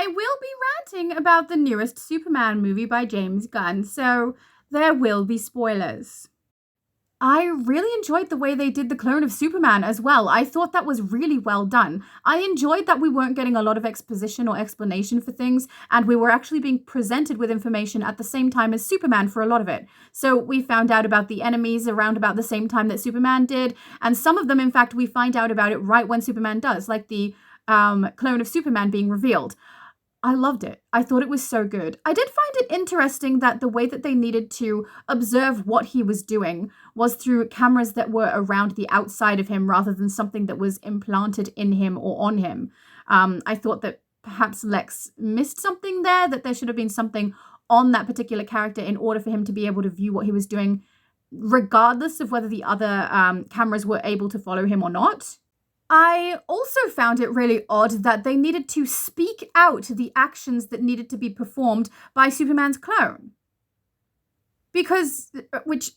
I will be ranting about the newest Superman movie by James Gunn, so there will be spoilers. I really enjoyed the way they did the clone of Superman as well. I thought that was really well done. I enjoyed that we weren't getting a lot of exposition or explanation for things, and we were actually being presented with information at the same time as Superman for a lot of it. So we found out about the enemies around about the same time that Superman did, and some of them, in fact, we find out about it right when Superman does, like the clone of Superman being revealed. I loved it. I thought it was so good. I did find it interesting that the way that they needed to observe what he was doing was through cameras that were around the outside of him rather than something that was implanted in him or on him. I thought that perhaps Lex missed something there, that there should have been something on that particular character in order for him to be able to view what he was doing, regardless of whether the other cameras were able to follow him or not. I also found it really odd that they needed to speak out the actions that needed to be performed by Superman's clone. Because,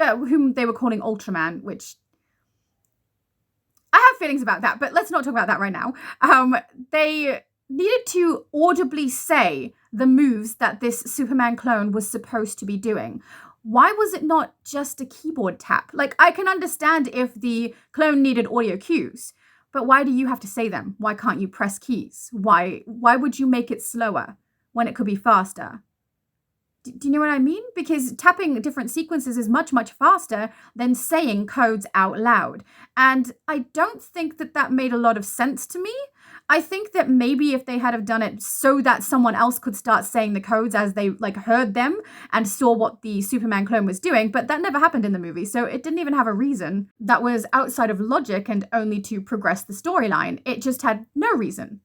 whom they were calling Ultraman, which I have feelings about that, but let's not talk about that right now. They needed to audibly say the moves that this Superman clone was supposed to be doing. Why was it not just a keyboard tap? Like, I can understand if the clone needed audio cues, but why do you have to say them? Why can't you press keys? Why would you make it slower when it could be faster? Do you know what I mean? Because tapping different sequences is much, much faster than saying codes out loud. And I don't think that that made a lot of sense to me. I think that maybe if they had have done it so that someone else could start saying the codes as they heard them and saw what the Superman clone was doing, but that never happened in the movie, so it didn't even have a reason that was outside of logic and only to progress the storyline. It just had no reason,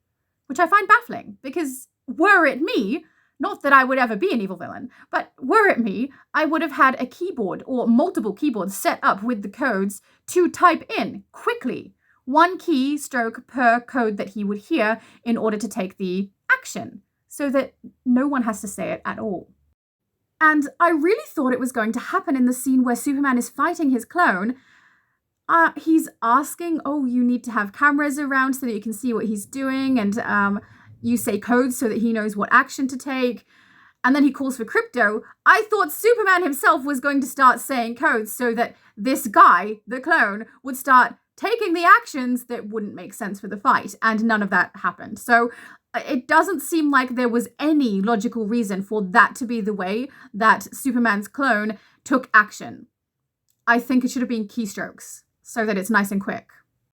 which I find baffling, because were it me, not that I would ever be an evil villain, but were it me, I would have had a keyboard or multiple keyboards set up with the codes to type in quickly. One keystroke per code that he would hear in order to take the action, so that no one has to say it at all. And I really thought it was going to happen in the scene where Superman is fighting his clone. He's asking, oh, you need to have cameras around so that you can see what he's doing, and you say codes so that he knows what action to take. And then he calls for crypto. I thought Superman himself was going to start saying codes so that this guy, the clone, would start taking the actions that wouldn't make sense for the fight, and none of that happened. So it doesn't seem like there was any logical reason for that to be the way that Superman's clone took action. I think it should have been keystrokes, so that it's nice and quick.